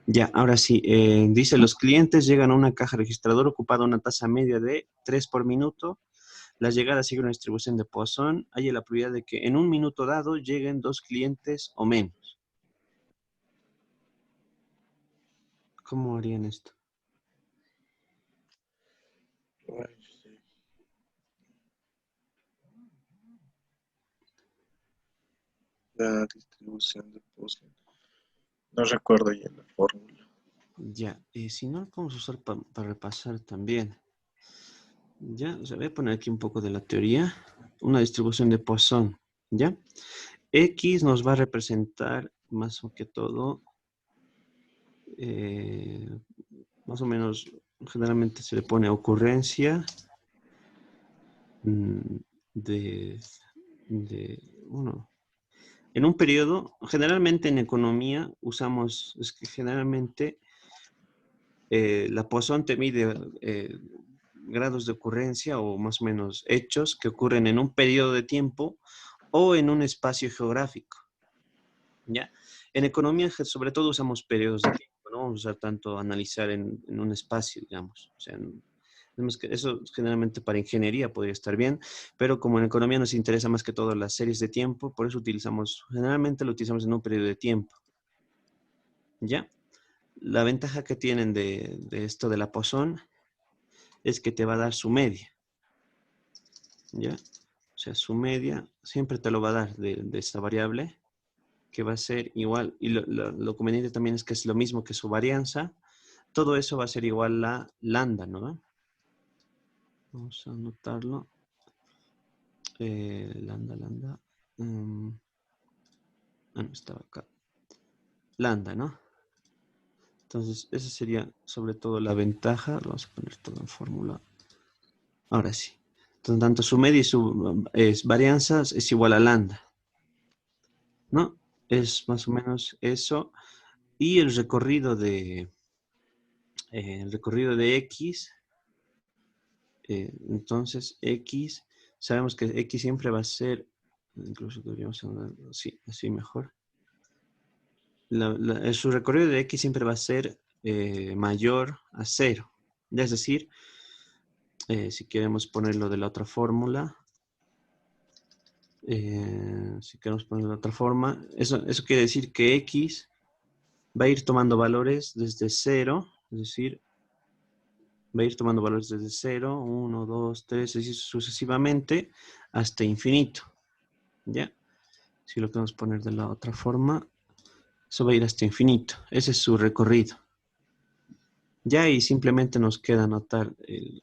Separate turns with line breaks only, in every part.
Ya, ahora sí, dice, los clientes llegan a una caja registradora ocupada una tasa media de 3 por minuto. La llegada sigue una distribución de Poisson. Hay la probabilidad de que en un minuto dado lleguen dos clientes o menos. ¿Cómo harían esto?
Ay, sí. La distribución de Poisson. No recuerdo ya la fórmula.
Ya, si no lo podemos usar para repasar también. Ya, o sea, voy a poner aquí un poco de la teoría. Una distribución de Poisson, ¿ya? X nos va a representar más o que todo, eh, más o menos, generalmente se le pone ocurrencia mm, de, bueno, en un periodo, generalmente en economía usamos, es que generalmente la Poisson te mide grados de ocurrencia o más o menos hechos que ocurren en un periodo de tiempo o en un espacio geográfico, ¿ya? En economía, sobre todo, usamos periodos de tiempo, no vamos a usar tanto analizar en un espacio, digamos. O sea, eso generalmente para ingeniería podría estar bien, pero como en economía nos interesa más que todo las series de tiempo, por eso generalmente lo utilizamos en un periodo de tiempo, ¿ya? La ventaja que tienen de esto de la Poisson es que te va a dar su media, ¿ya? O sea, su media siempre te lo va a dar de esta variable, que va a ser igual, y lo conveniente también es que es lo mismo que su varianza, todo eso va a ser igual a lambda, ¿no? Vamos a anotarlo. Lambda. No, estaba acá. Lambda, ¿no? Entonces, esa sería sobre todo la ventaja. Vamos a poner todo en fórmula. Ahora sí. Entonces, tanto su media y su varianza es igual a lambda, ¿no? Es más o menos eso. Y el recorrido de X, entonces X, sabemos que X siempre va a ser, incluso deberíamos hablar así, así mejor. Su recorrido de X siempre va a ser mayor a cero. Es decir, si queremos ponerlo de la otra fórmula, si queremos ponerlo de otra forma, eso quiere decir que X va a ir tomando valores desde cero, es decir, va a ir tomando valores desde cero, 1, 2, 3, así sucesivamente hasta infinito. ¿Ya? Si lo queremos poner de la otra forma, eso va a ir hasta infinito. Ese es su recorrido. Ya y simplemente nos queda anotar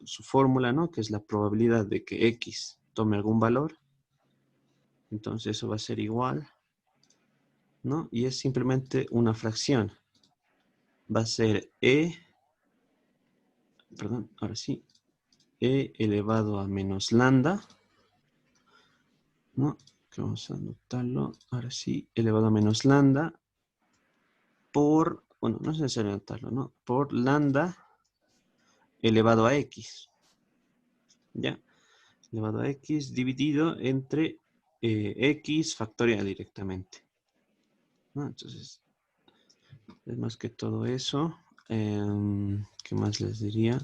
su fórmula, ¿no? Que es la probabilidad de que X tome algún valor. Entonces eso va a ser igual, ¿no? Y es simplemente una fracción. Va a ser perdón, ahora sí, E elevado a menos lambda, ¿no? Que vamos a anotarlo, ahora sí, elevado a menos lambda por, bueno, no es necesario anotarlo, ¿no? Por lambda elevado a X, ¿ya? Elevado a X dividido entre X factorial directamente, ¿no? Entonces, es más que todo eso. ¿Qué más les diría?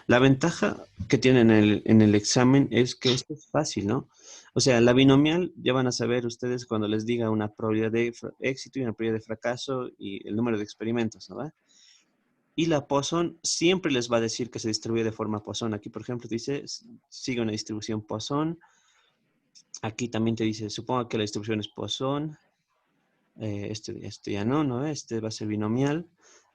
La ventaja que tienen en el examen es que esto es fácil, ¿no? O sea, la binomial ya van a saber ustedes cuando les diga una probabilidad de éxito y una probabilidad de fracaso y el número de experimentos, ¿no? Y la Poisson siempre les va a decir que se distribuye de forma Poisson. Aquí, por ejemplo, dice, sigue una distribución Poisson. Aquí también te dice, supongo que la distribución es Poisson. Este ya no, ¿no? Este va a ser binomial.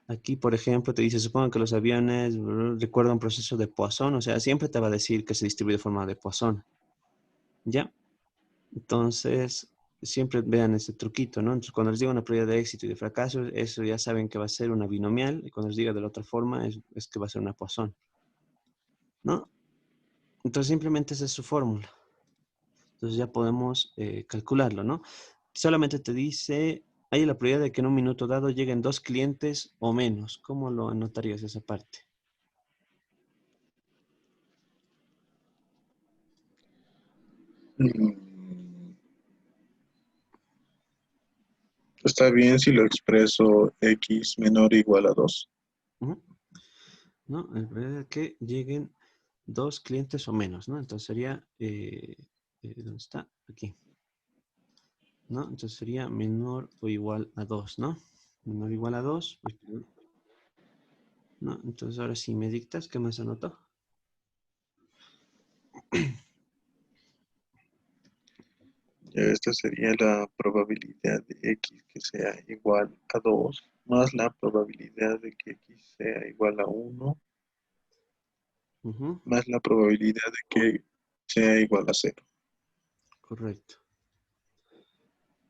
Aquí, por ejemplo, te dice, supongo que los aviones recuerdan un proceso de Poisson, o sea, siempre te va a decir que se distribuye de forma de Poisson, ¿ya? Entonces, siempre vean ese truquito, ¿no? Entonces, cuando les diga una probabilidad de éxito y de fracaso, eso ya saben que va a ser una binomial, y cuando les diga de la otra forma, es que va a ser una Poisson, ¿no? Entonces, simplemente esa es su fórmula. Entonces, ya podemos calcularlo, ¿no? Solamente te dice, hay la probabilidad de que en un minuto dado lleguen dos clientes o menos. ¿Cómo lo anotarías esa parte?
Mm, Está bien si lo expreso x menor o igual a 2.
Ujú. ¿No? El problema es que lleguen 2 clientes o menos, ¿no? Entonces sería, ¿dónde está? Aquí, ¿no? Entonces sería menor o igual a 2, ¿no? Menor o igual a 2, uy, perdón, ¿no? Entonces ahora sí me dictas, ¿qué más anotó?
Esta sería la probabilidad de x que sea igual a 2 más la probabilidad de que x sea igual a 1
Ujú,
más la probabilidad de que sea igual a 0.
correcto.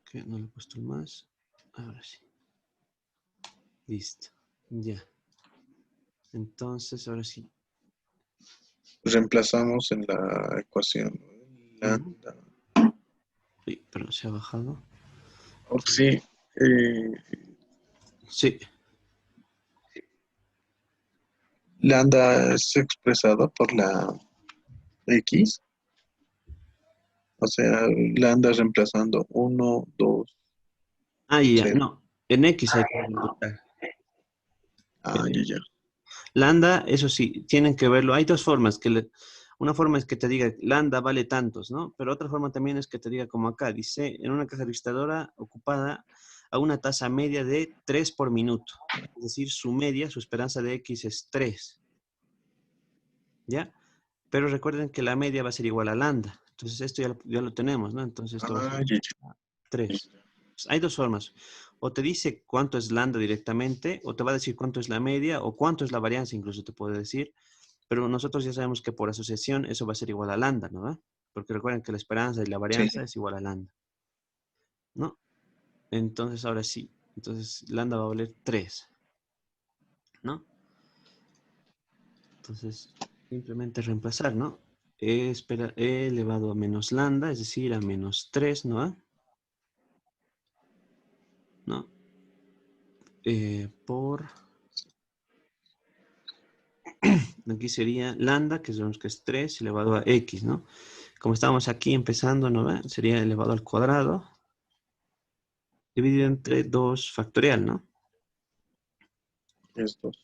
Que no le he puesto el más. Ahora sí. Listo. Ya. Entonces, ahora sí.
Reemplazamos en la ecuación, ¿no?
Ujú.
Lambda.
Uy, pero se ha bajado.
Oh, sí, eh,
Sí,
lambda es expresado por la x, o sea, lambda reemplazando 1, 2,
ah, ya,
0.
no. En X hay que computar.
Ah, ya, ya.
Lambda, eso sí, tienen que verlo. Hay dos formas. Una forma es que te diga lambda vale tantos, ¿no? Pero otra forma también es que te diga como acá, dice, en una caja registradora ocupada a una tasa media de 3 por minuto. Es decir, su media, su esperanza de X es 3, ¿ya? Pero recuerden que la media va a ser igual a lambda. Entonces esto ya lo tenemos, ¿no? Entonces esto va a ser
Ah, ya,
3.
ya.
Hay dos formas. O te dice cuánto es lambda directamente, o te va a decir cuánto es la media, o cuánto es la varianza, incluso te puede decir. Pero nosotros ya sabemos que por asociación eso va a ser igual a lambda, ¿no? Porque recuerden que la esperanza y la
Sí,
varianza es igual a lambda, ¿no? Entonces ahora sí. Entonces lambda va a valer 3, ¿no? Entonces simplemente reemplazar, ¿no? E elevado a menos lambda, es decir, a menos 3, ¿no? ¿No? Por, aquí sería lambda, que sabemos que es 3 elevado a x, ¿no? Como estamos aquí empezando, ¿no? Sería elevado al cuadrado, dividido entre 2 factorial, ¿no?
es 2.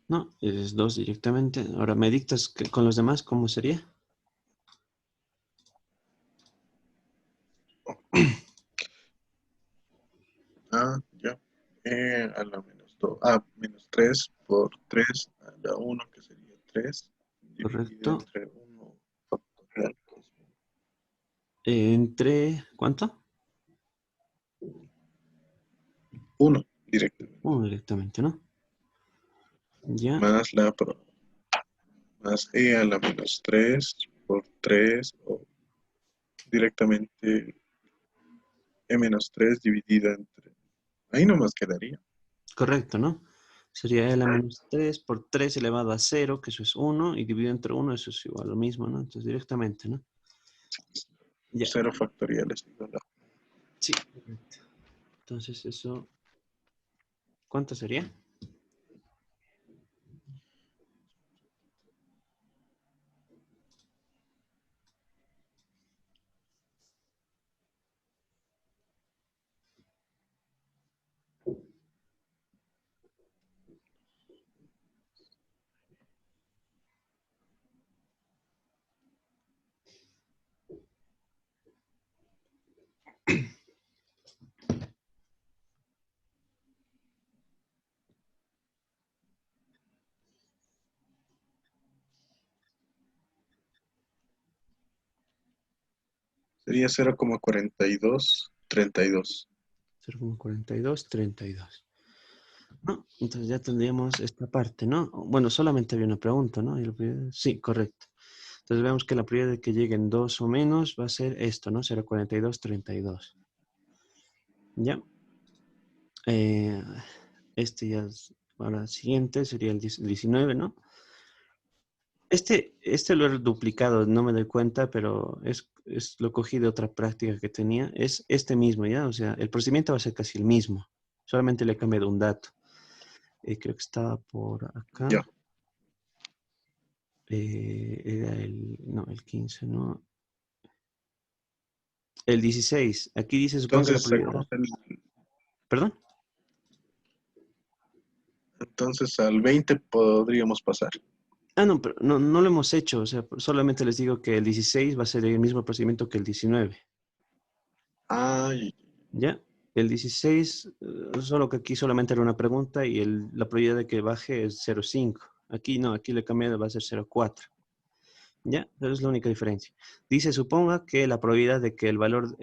No, es 2 directamente. Ahora, ¿me dictas con los demás cómo sería?
Ah, ya. A la menos 2. Ah, menos 3 por 3 a la 1, que sería 3 dividido
Correcto.
entre 1 factorial, que es
Entre, ¿cuánto?
1 directamente.
1 directamente, ¿no? Ya,
Más más a la menos 3 por 3 o directamente menos 3 dividido entre. Ahí nomás quedaría.
correcto, ¿no? Sería L a menos 3 por 3 elevado a 0, que eso es 1, y dividido entre 1, eso es igual a lo mismo, ¿no? Entonces, directamente, ¿no? Ya,
0 factorial es igual a.
sí, correcto. Entonces, eso, ¿cuánto sería?
Sería 0,4232.
0,4232. ¿No? Entonces ya tendríamos esta parte, ¿no? Bueno, solamente había una pregunta, ¿no? Sí, correcto. Entonces vemos que la probabilidad de que lleguen dos o menos va a ser esto, ¿no? 0,4232. ¿Ya? Eh, este ya es, ahora siguiente sería el 19, ¿no? Este lo he duplicado, no me doy cuenta, pero lo cogí de otra práctica que tenía. Es este mismo, ¿ya? O sea, el procedimiento va a ser casi el mismo. Solamente le he cambiado un dato. Creo que estaba por
Ya.
acá. Era no, el 15, no. El 16. Aquí dice, supongo que la
Entonces
probabilidad. ¿Perdón?
Entonces al 20 podríamos pasar.
Ah, no, pero no lo hemos hecho. O sea, solamente les digo que el 16 va a ser el mismo procedimiento que el 19.
Ay,
¿Ya? El 16, solo que aquí solamente era una pregunta y la probabilidad de que baje es 0,5. Aquí no, aquí le cambié, va a ser 0,4. ¿Ya? Esa es la única diferencia. Dice, suponga que la probabilidad de que el valor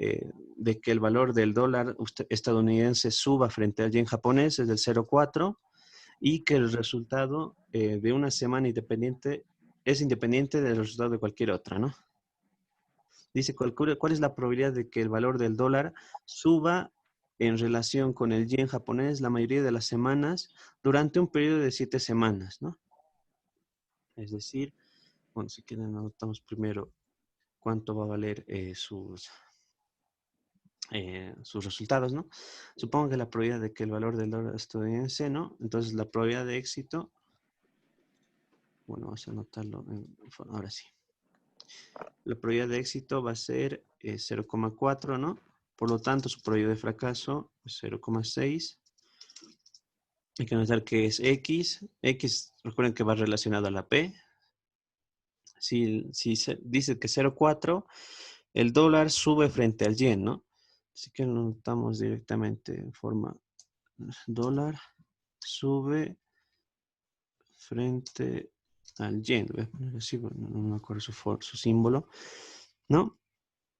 del dólar estadounidense suba frente al yen japonés es del 0,4 y que el resultado de una semana independiente es independiente del resultado de cualquier otra, ¿no? Dice, ¿cuál es la probabilidad de que el valor del dólar suba en relación con el yen japonés la mayoría de las semanas durante un periodo de 7 semanas, ¿no? Es decir, bueno, si quieren anotamos primero cuánto va a valer sus resultados, ¿no? Supongo que la probabilidad de que el valor del dólar estadounidense, ¿no? Entonces la probabilidad de éxito, bueno, vamos a anotarlo, ahora sí. La probabilidad de éxito va a ser 0,4, ¿no? Por lo tanto, su probabilidad de fracaso es 0,6. Hay que notar que es X. X, recuerden que va relacionado a la P. Si se dice que 0,4, el dólar sube frente al yen, ¿no? Así que lo notamos directamente en forma dólar sube frente al yen. Voy a poner así, bueno, no me acuerdo su símbolo, ¿no?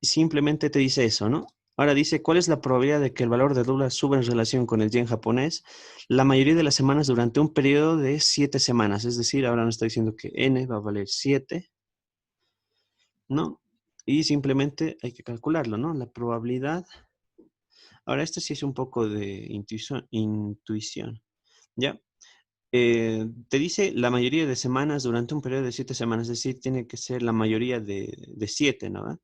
Y simplemente te dice eso, ¿no? Ahora dice, ¿cuál es la probabilidad de que el valor del dólar suba en relación con el yen japonés la mayoría de las semanas durante un periodo de 7 semanas? Es decir, ahora nos está diciendo que n va a valer 7, ¿no? Y simplemente hay que calcularlo, ¿no? La probabilidad. Ahora, esto sí es un poco de intuición, ¿ya? Te dice la mayoría de semanas durante un periodo de 7 semanas, es decir, tiene que ser la mayoría de 7, ¿no?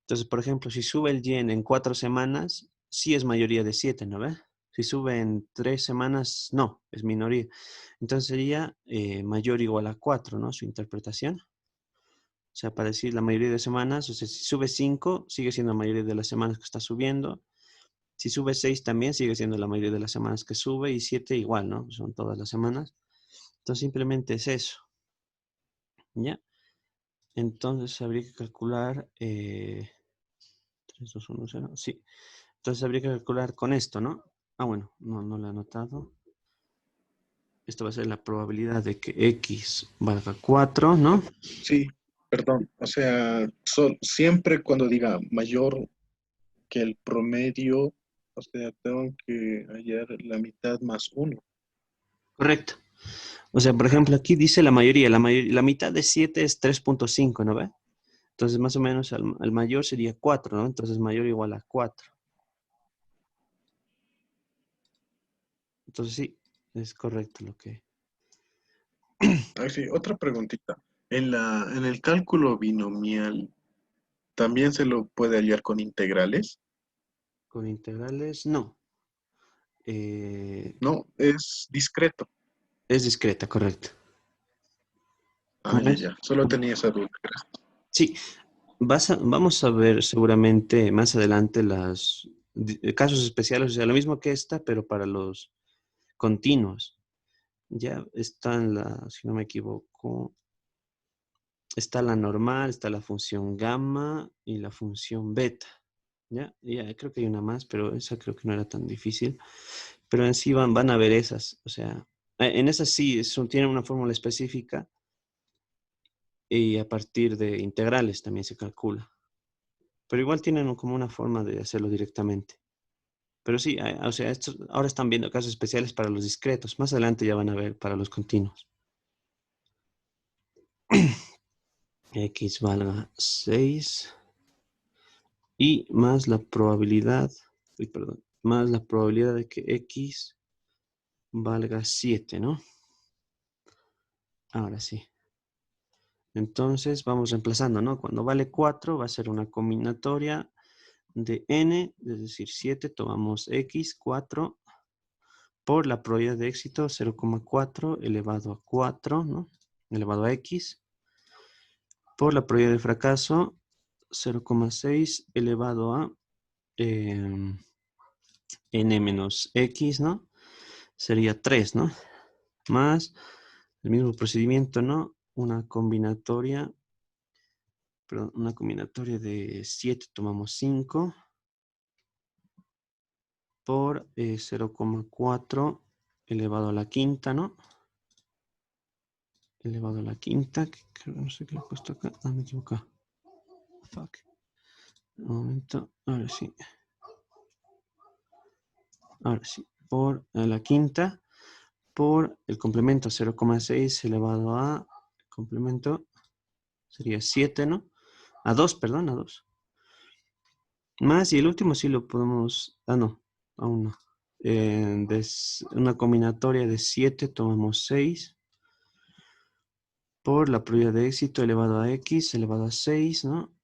Entonces, por ejemplo, si sube el yen en 4 semanas, sí es mayoría de 7, ¿no ve? Si sube en 3 semanas, no, es minoría. Entonces sería mayor o igual a 4, ¿no? Su interpretación. O sea, para decir la mayoría de semanas, o sea, si sube 5, sigue siendo la mayoría de las semanas que está subiendo. Si sube 6 también sigue siendo la mayoría de las semanas que sube y 7 igual, ¿no? Son todas las semanas. Entonces simplemente es eso, ¿ya? Entonces habría que calcular 3, 2, 1, 0, sí. Entonces habría que calcular con esto, ¿no? Ah, bueno, no lo he anotado. Esto va a ser la probabilidad de que X valga 4, ¿no?
sí, perdón. O sea, siempre cuando diga mayor que el promedio, o sea, tengo que hallar la mitad más uno.
Correcto. O sea, por ejemplo, aquí dice la mitad de 7 es 3,5, ¿no ve? Entonces, más o menos, al mayor sería 4, ¿no? Entonces, mayor o igual a 4. Entonces, sí, es correcto lo que...
Ah, sí, otra preguntita. En el cálculo binomial, ¿también se lo puede hallar con integrales?
Con integrales, no. Eh,
No, es discreto.
es discreta, correcto.
Ah,
Como
ya,
es,
ya. Solo tenía esa duda.
sí, vamos a ver seguramente más adelante casos especiales, o sea, lo mismo que esta, pero para los continuos. Ya están si no me equivoco, está la normal, está la función gamma y la función beta. Ya, creo que hay una más, pero esa creo que no era tan difícil. Pero en sí van a ver esas, o sea, en esas sí tienen una fórmula específica y a partir de integrales también se calcula. Pero igual tienen como una forma de hacerlo directamente. Pero sí, o sea, ahora están viendo casos especiales para los discretos. Más adelante ya van a ver para los continuos. X valga 6 y más la probabilidad, perdón, más la probabilidad de que X valga 7, ¿no? Ahora sí. Entonces vamos reemplazando, ¿no? Cuando vale 4 va a ser una combinatoria de n, es decir, 7, tomamos x, 4, por la probabilidad de éxito 0,4 elevado a 4, ¿no? Elevado a x, por la probabilidad de fracaso 0,6 elevado a n menos x, ¿no? Sería 3, ¿no? Más el mismo procedimiento, ¿no? Una combinatoria de 7 tomamos 5 por 0,4 elevado a la quinta, ¿no? Elevado a la quinta, no sé qué le he puesto acá. Ah, me equivoqué. Fuck. Un momento, ahora sí. Ahora sí, por la quinta, por el complemento 0,6 elevado a, el complemento sería 7, ¿no? A 2, perdón, a 2. Más, y el último sí lo podemos, no, aún no. Una combinatoria de 7 tomamos 6 por la probabilidad de éxito elevado a x elevado a 6, ¿no?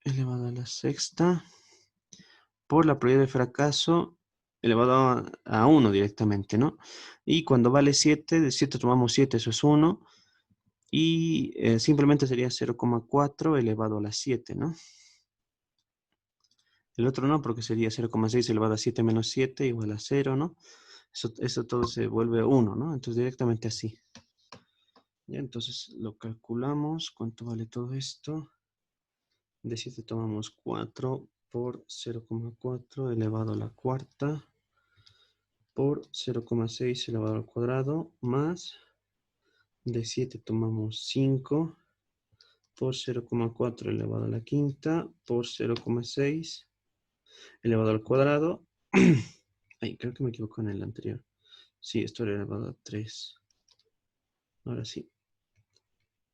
Elevado a la sexta por la probabilidad de fracaso elevado a 1 directamente, ¿no? Y cuando vale 7, de 7 tomamos 7, eso es 1, y simplemente sería 0,4 elevado a la 7, ¿no? El otro no, porque sería 0,6 elevado a 7 menos 7 igual a 0, ¿no? Eso todo se vuelve 1, ¿no? Entonces directamente así. Ya, entonces lo calculamos. ¿Cuánto vale todo esto? De 7 tomamos 4 por 0,4 elevado a la cuarta por 0,6 elevado al cuadrado más de 7 tomamos 5 por 0,4 elevado a la quinta por 0,6 elevado al cuadrado. Ay, creo que me equivoco en el anterior. Sí, esto era elevado a 3. Ahora sí.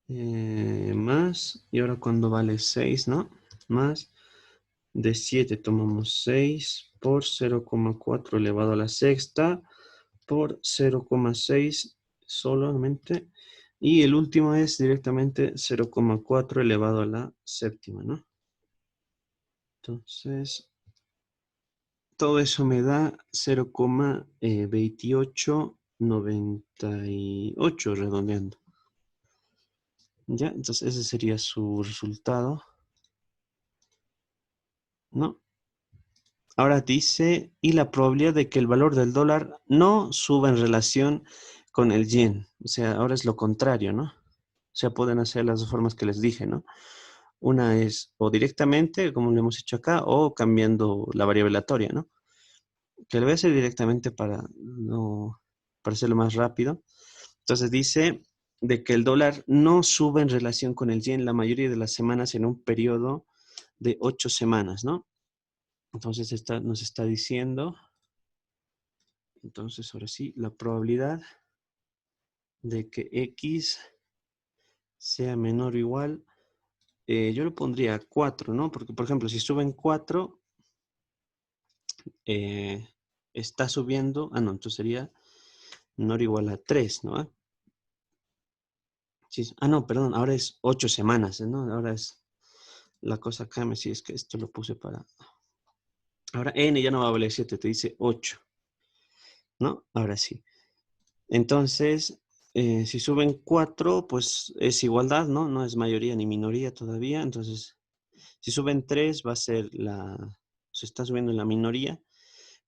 Más, y ahora cuando vale 6, ¿no? Más de 7 tomamos 6 por 0,4 elevado a la sexta por 0,6 solamente. Y el último es directamente 0,4 elevado a la séptima, ¿no? Entonces, todo eso me da 0,2898 redondeando. Ya, entonces ese sería su resultado, ¿no? Ahora dice, y la probabilidad de que el valor del dólar no suba en relación con el yen. O sea, ahora es lo contrario, ¿no? O sea, pueden hacer las dos formas que les dije, ¿no? Una es o directamente, como lo hemos hecho acá, o cambiando la variable aleatoria, ¿no? Que lo voy a hacer directamente para hacerlo más rápido. Entonces dice de que el dólar no sube en relación con el yen la mayoría de las semanas en un periodo de 8 semanas, ¿no? Entonces nos está diciendo, entonces ahora sí, la probabilidad de que X sea menor o igual, yo lo pondría 4, ¿no? Porque, por ejemplo, si suben 4, está subiendo, no, entonces sería menor o igual a 3, ¿no? Sí, no, perdón, ahora es 8 semanas, ¿no? Ahora es la cosa cambia, si es que esto lo puse para... Ahora n ya no va a valer 7, te dice 8, ¿no? Ahora sí. Entonces, si suben 4, pues es igualdad, ¿no? No es mayoría ni minoría todavía. Entonces, si suben 3, va a ser se está subiendo en la minoría.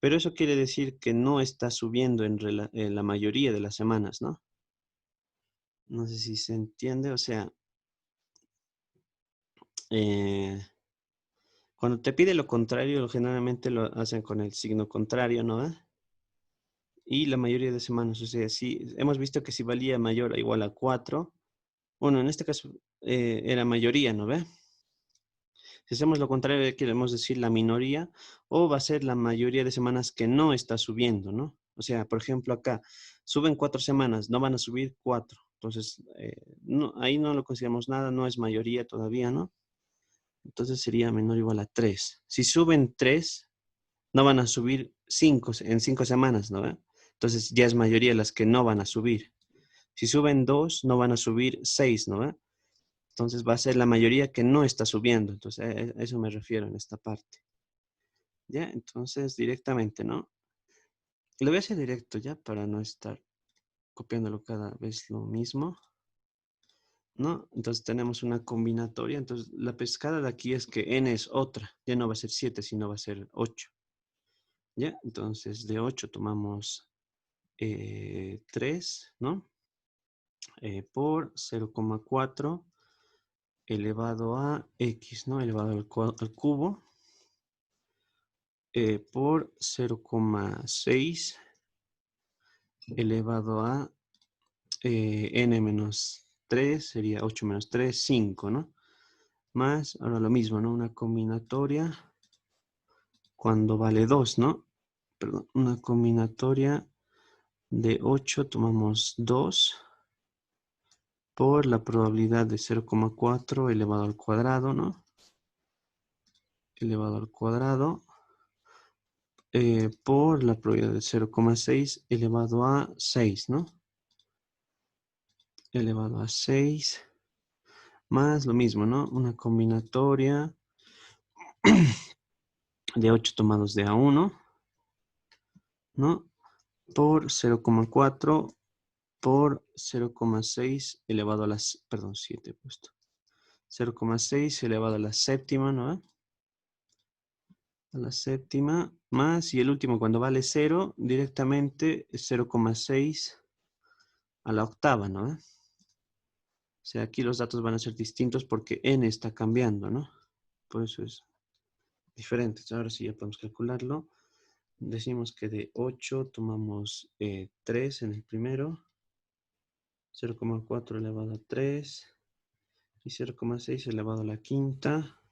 Pero eso quiere decir que no está subiendo en la mayoría de las semanas, ¿no? No sé si se entiende. O sea, eh, cuando te pide lo contrario, generalmente lo hacen con el signo contrario, ¿no? Y la mayoría de semanas, o sea, si hemos visto que si valía mayor o igual a 4, bueno, en este caso era mayoría, ¿no ve? Si hacemos lo contrario, queremos decir la minoría, o va a ser la mayoría de semanas que no está subiendo, ¿no? O sea, por ejemplo, acá suben 4 semanas, no van a subir 4. Entonces, ahí no lo consideramos nada, no es mayoría todavía, ¿no? Entonces sería menor o igual a 3. Si suben 3, no van a subir 5 en 5 semanas, ¿no ve? Entonces ya es mayoría las que no van a subir. Si suben 2, no van a subir 6, ¿no ve? Entonces va a ser la mayoría que no está subiendo. Entonces a eso me refiero en esta parte. Ya, entonces directamente, ¿no? Lo voy a hacer directo ya para no estar copiándolo cada vez lo mismo, ¿no? Entonces tenemos una combinatoria. Entonces la pescada de aquí es que n es otra. Ya no va a ser 7, sino va a ser 8. ¿Ya? Entonces, de 8 tomamos 3, ¿no? Por 0,4 elevado a x, ¿no? Elevado al cubo, por 0,6 elevado a n menos 3, sería 8 menos 3, 5, ¿no? Más, ahora lo mismo, ¿no? Una combinatoria cuando vale 2, ¿no? Perdón, una combinatoria de 8 tomamos 2 por la probabilidad de 0,4 elevado al cuadrado, ¿no? Elevado al cuadrado, por la probabilidad de 0,6 elevado a 6, ¿no? Elevado a 6, más lo mismo, ¿no? Una combinatoria de 8 tomados de A1, ¿no? Por 0,4 por 0,6 elevado a las, perdón, 7 he puesto. 0,6 elevado a la séptima, ¿no? A la séptima, más, y el último cuando vale 0, directamente 0,6 a la octava, ¿no? O sea, aquí los datos van a ser distintos porque n está cambiando, ¿no? Por eso es diferente. Ahora sí ya podemos calcularlo. Decimos que de 8 tomamos 3 en el primero, 0,4 elevado a 3 y 0,6 elevado a la quinta.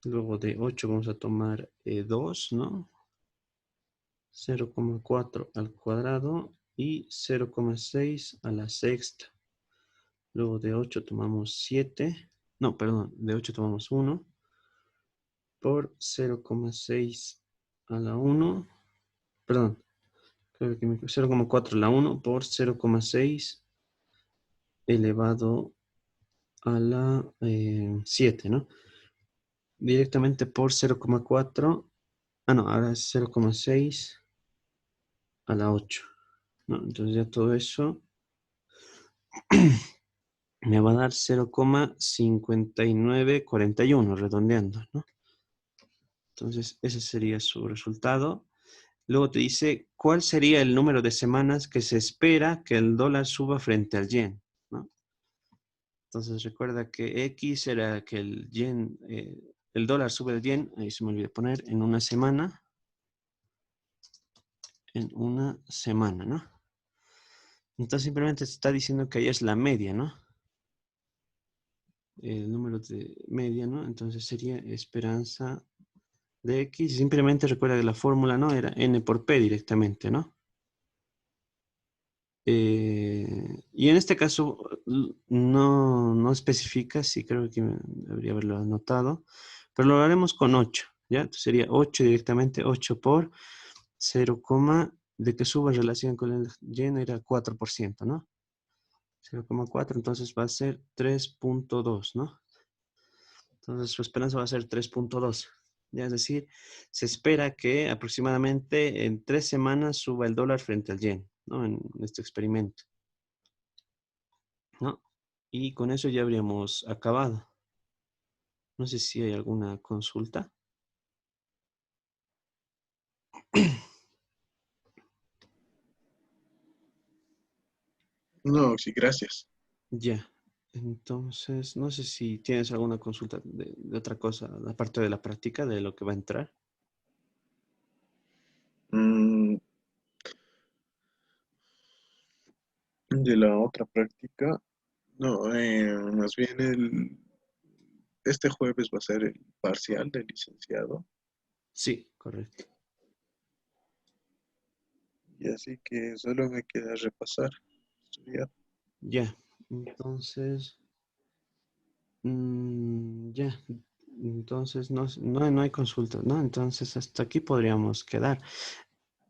Luego de 8 vamos a tomar 2, ¿no? 0,4 al cuadrado y 0,6 a la sexta. Luego de 8 tomamos 7. No, perdón, de 8 tomamos 1 por 0,6 a la 1. Perdón, creo que 0,4 a la 1 por 0,6 elevado a la 7, ¿no? Directamente por 0,4. Ah, no, ahora es 0,6 a la 8, ¿no? Entonces ya todo eso me va a dar 0,5941, redondeando, ¿no? Entonces ese sería su resultado. Luego te dice, ¿cuál sería el número de semanas que se espera que el dólar suba frente al yen? ¿No? Entonces recuerda que X era que el yen, el dólar sube el yen, ahí se me olvidó poner, en una semana, ¿no? Entonces simplemente se está diciendo que ahí es la media, ¿no? El número de media, ¿no? Entonces sería esperanza de X. Simplemente recuerda que la fórmula, ¿no? Era N por P directamente, ¿no? Y en este caso no especifica, sí creo que debería haberlo anotado, pero lo haremos con 8, ¿ya? Entonces sería 8 directamente, 8 por 0, de que suba en relación con el yen era 4%, ¿no? 0,4, entonces va a ser 3,2, ¿no? Entonces su esperanza va a ser 3,2. Ya, es decir, se espera que aproximadamente en 3 semanas suba el dólar frente al yen, ¿no? En este experimento, ¿no? Y con eso ya habríamos acabado. No sé si hay alguna consulta.
No, sí, gracias.
Ya. Entonces, no sé si tienes alguna consulta de otra cosa, aparte de la práctica, de lo que va a entrar.
Mm, de la otra práctica, no, más bien este jueves va a ser el parcial del licenciado,
Sí, correcto.
y así que solo me queda repasar, estudiar.
Ya. Entonces, ya. Entonces, no hay consulta, ¿no? Entonces, hasta aquí podríamos quedar.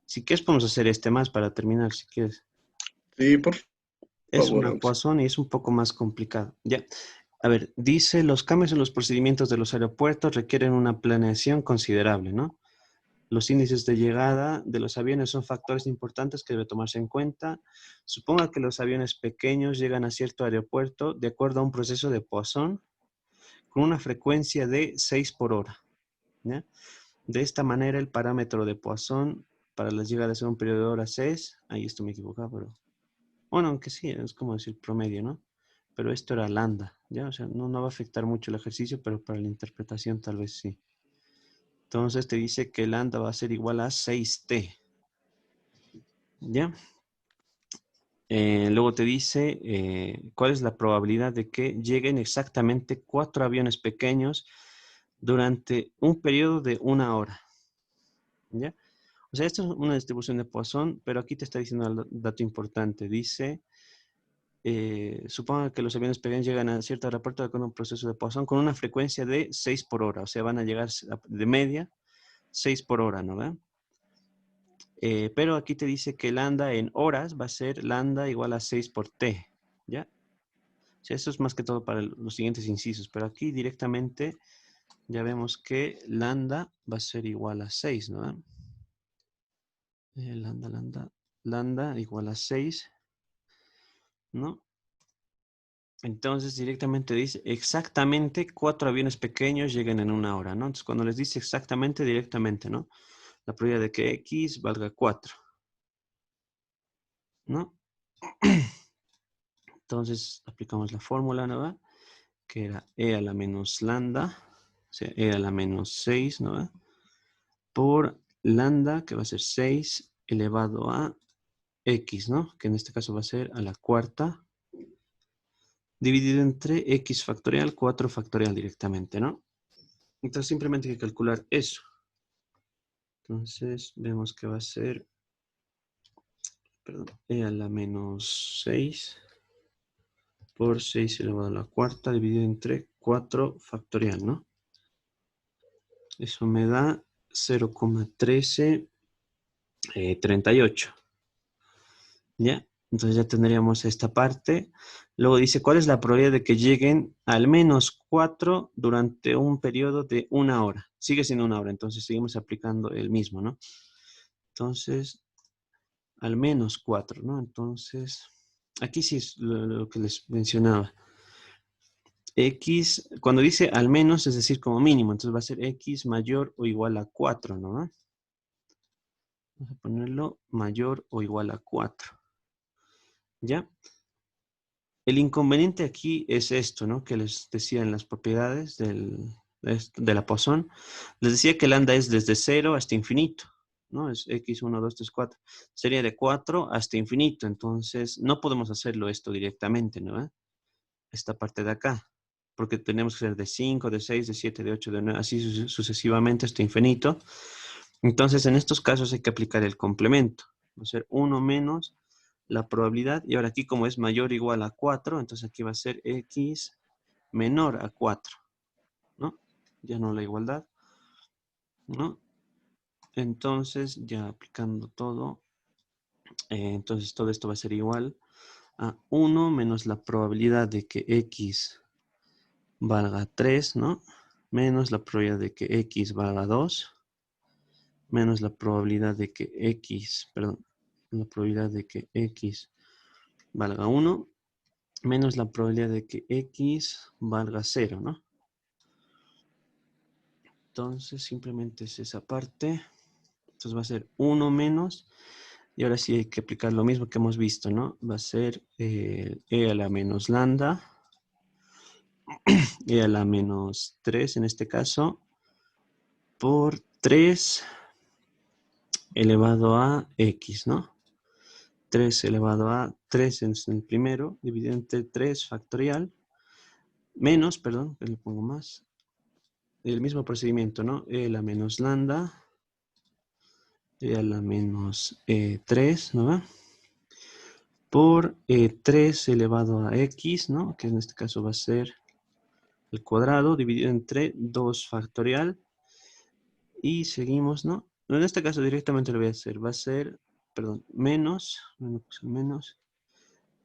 Si quieres, podemos hacer este más para terminar, si quieres.
Sí, por
Es
favor,
una
Auxi.
Poisson y es un poco más complicado. Ya. A ver, dice, los cambios en los procedimientos de los aeropuertos requieren una planeación considerable, ¿no? Los índices de llegada de los aviones son factores importantes que debe tomarse en cuenta. Suponga que los aviones pequeños llegan a cierto aeropuerto de acuerdo a un proceso de Poisson con una frecuencia de 6 por hora, ¿ya? De esta manera, el parámetro de Poisson para las llegadas a un periodo de horas es, ahí esto me equivocaba, pero, bueno, aunque sí, es como decir promedio, ¿no? Pero esto era lambda, ¿ya? O sea, no va a afectar mucho el ejercicio, pero para la interpretación tal vez sí. Entonces te dice que lambda va a ser igual a 6t, ¿ya? Luego te dice cuál es la probabilidad de que lleguen exactamente 4 aviones pequeños durante un periodo de 1 hora, ¿ya? O sea, esto es una distribución de Poisson, pero aquí te está diciendo el dato importante. Dice, suponga que los aviones pequeños llegan a cierto aeropuerto con un proceso de Poisson con una frecuencia de 6 por hora. O sea, van a llegar de media 6 por hora, ¿no ve? Pero aquí te dice que lambda en horas va a ser lambda igual a 6 por t, ¿ya? O sea, eso es más que todo para los siguientes incisos, pero aquí directamente ya vemos que lambda va a ser igual a 6, ¿no? Lambda igual a 6, ¿no? Entonces directamente dice exactamente 4 aviones pequeños lleguen en 1 hora, ¿no? Entonces cuando les dice exactamente, directamente, ¿no? La probabilidad de que X valga 4, ¿no? Entonces aplicamos la fórmula nueva, que era E a la menos lambda, o sea, E a la menos 6, ¿no? Por lambda, que va a ser 6 elevado a X, ¿no? Que en este caso va a ser a la cuarta, dividido entre X factorial, 4 factorial directamente, ¿no? Entonces simplemente hay que calcular eso. Entonces vemos que va a ser, perdón, E a la menos 6 por 6 elevado a la cuarta dividido entre 4 factorial, ¿no? Eso me da 0,1338. ¿Ya? Entonces ya tendríamos esta parte. Luego dice, ¿cuál es la probabilidad de que lleguen al menos 4 durante un periodo de 1 hora? Sigue siendo 1 hora, entonces seguimos aplicando el mismo, ¿no? Entonces, al menos 4, ¿no? Entonces, aquí sí es lo que les mencionaba. X, cuando dice al menos, es decir, como mínimo, entonces va a ser X mayor o igual a 4, ¿no? Vamos a ponerlo mayor o igual a 4. ¿Ya? El inconveniente aquí es esto, ¿no? Que les decía en las propiedades de la Poisson. Les decía que lambda es desde 0 hasta infinito, ¿no? Es x1, 2, 3, 4. Sería de 4 hasta infinito. Entonces, no podemos hacerlo esto directamente, ¿no? Esta parte de acá. Porque tenemos que ser de 5, de 6, de 7, de 8, de 9, así sucesivamente hasta infinito. Entonces, en estos casos hay que aplicar el complemento. Va a ser 1 menos la probabilidad, y ahora aquí como es mayor o igual a 4, entonces aquí va a ser x menor a 4, ¿no? Ya no la igualdad, ¿no? Entonces, ya aplicando todo, entonces todo esto va a ser igual a 1 menos la probabilidad de que x valga 3, ¿no? Menos la probabilidad de que x valga 2, menos la probabilidad de que x, perdón, la probabilidad de que x valga 1, menos la probabilidad de que x valga 0, ¿no? Entonces simplemente es esa parte. Entonces va a ser 1 menos, y ahora sí hay que aplicar lo mismo que hemos visto, ¿no? Va a ser e a la menos lambda, e a la menos 3 en este caso, por 3 elevado a x, ¿no? 3 elevado a 3 en el primero, dividido entre 3 factorial, menos, perdón, que le pongo más, el mismo procedimiento, ¿no? E a la menos lambda, e a la menos 3, ¿no? Por 3 elevado a x, ¿no? Que en este caso va a ser el cuadrado dividido entre 2 factorial. Y seguimos, ¿no? En este caso directamente lo voy a hacer. Va a ser, perdón, menos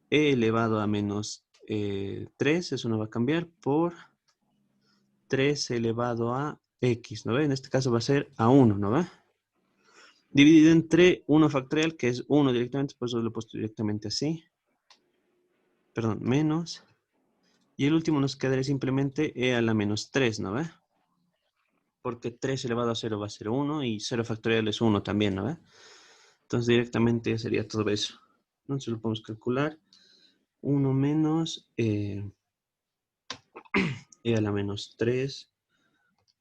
e elevado a menos 3, eso no va a cambiar, por 3 elevado a x, ¿no ve? En este caso va a ser a 1, ¿no ve? Dividido entre 1 factorial, que es 1 directamente, por eso lo he puesto directamente así. Perdón, menos. Y el último nos quedaría simplemente e a la menos 3, ¿no ve? porque 3 elevado a 0 va a ser 1 y 0 factorial es 1 también, ¿no? Entonces directamente sería todo eso. Entonces lo podemos calcular. 1 menos e a la menos 3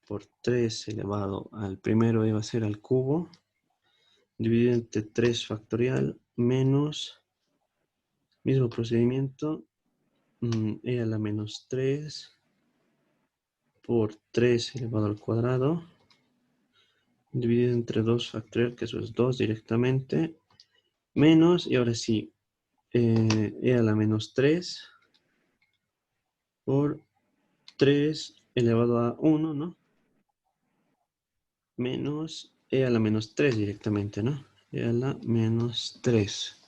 por 3 elevado al primero va a ser al cubo, dividido entre 3 factorial menos, mismo procedimiento, e a la menos 3 por 3 elevado al cuadrado, dividido entre 2 factorial, que eso es 2 directamente, menos, y ahora sí, e a la menos 3 por 3 elevado a 1, ¿no? Menos e a la menos 3 directamente, ¿no? E a la menos 3,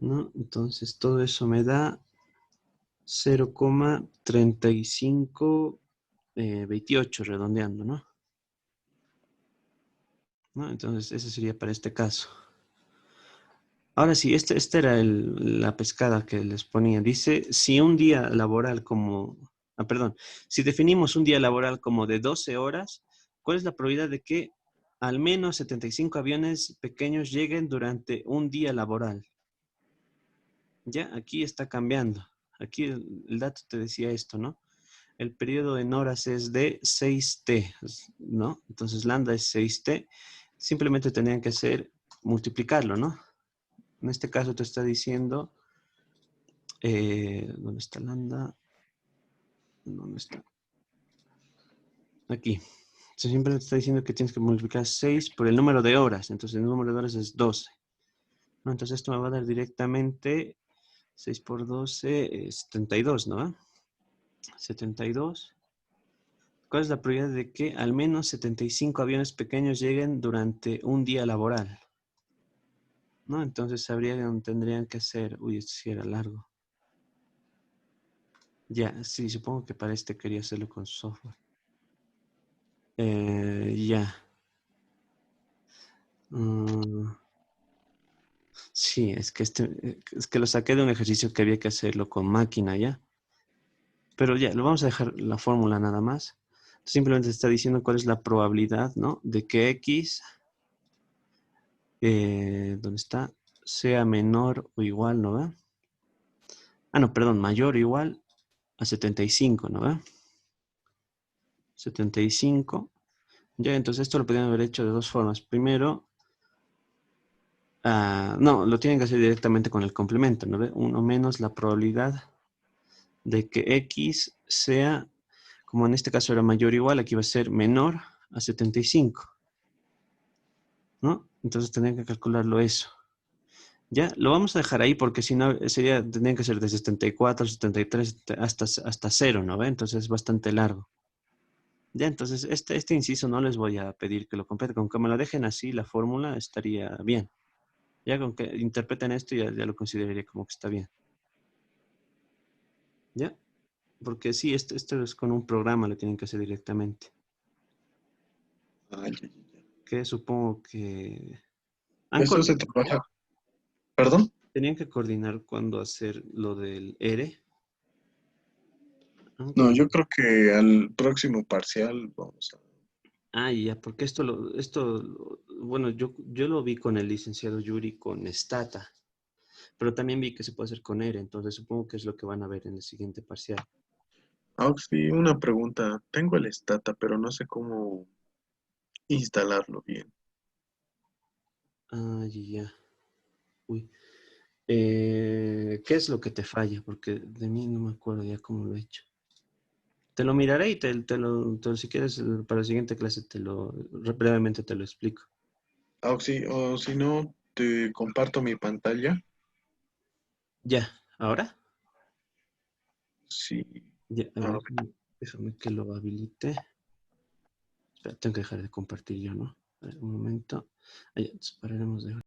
¿no? Entonces todo eso me da 0,3528 redondeando, ¿no? Entonces ese sería para este caso. Ahora sí, esta era la pescada que les ponía. Dice, si un día laboral como, perdón, si definimos un día laboral como de 12 horas, ¿cuál es la probabilidad de que al menos 75 aviones pequeños lleguen durante un día laboral? Ya, aquí está cambiando. Aquí el dato te decía esto, ¿no? El periodo en horas es de 6t, ¿no? Entonces lambda es 6t. Simplemente tendrían que hacer multiplicarlo, ¿no? En este caso te está diciendo, ¿dónde está lambda? ¿Dónde está? Aquí. Siempre te está diciendo que tienes que multiplicar 6 por el número de horas. Entonces el número de horas es 12. ¿No? Entonces esto me va a dar directamente 6 por 12, 72, ¿no? 72. ¿Cuál es la probabilidad de que al menos 75 aviones pequeños lleguen durante un día laboral? ¿No? Entonces tendrían que ser, uy, esto sí era largo. Ya, sí, supongo que para este quería hacerlo con software. Ya. Sí, es que lo saqué de un ejercicio que había que hacerlo con máquina, ¿ya? Pero ya, lo vamos a dejar la fórmula nada más. Simplemente está diciendo cuál es la probabilidad, ¿no? De que X, ¿dónde está? Sea menor o igual, ¿no ve? No, perdón, mayor o igual a 75, ¿no ve? 75. Ya, entonces esto lo podrían haber hecho de dos formas. Primero, no, lo tienen que hacer directamente con el complemento, ¿no ve? 1 menos la probabilidad de que X sea, como en este caso era mayor o igual, aquí va a ser menor a 75, ¿no? Entonces tendrían que calcularlo eso. Ya, lo vamos a dejar ahí porque si no, tendrían que ser de 74, 73 hasta 0, ¿no ve? Entonces es bastante largo. Ya, entonces este inciso no les voy a pedir que lo completen. Con que me lo dejen así, la fórmula estaría bien. Ya con que interpreten esto, ya lo consideraría como que está bien. ¿Ya? Porque sí, esto es con un programa, lo tienen que hacer directamente. Que supongo que...
Eso se trabaja. ¿Perdón?
Tenían que coordinar cuándo hacer lo del ERE.
No, yo creo que al próximo parcial vamos a...
Ya, porque bueno, yo lo vi con el licenciado Yuri con Stata, pero también vi que se puede hacer con ERE, entonces supongo que es lo que van a ver en el siguiente parcial.
Sí, una pregunta. Tengo el Stata, pero no sé cómo instalarlo bien.
Ya. Uy. ¿Qué es lo que te falla? Porque de mí no me acuerdo ya cómo lo he hecho. Te lo miraré y si quieres, para la siguiente clase brevemente te lo explico.
Sí, o si no, te comparto mi pantalla.
Ya, ¿ahora?
Sí.
Ya, a
Ah,
ver, déjame que lo habilite. Espera, tengo que dejar de compartir yo, ¿no? A ver, un momento. Ya, pararemos de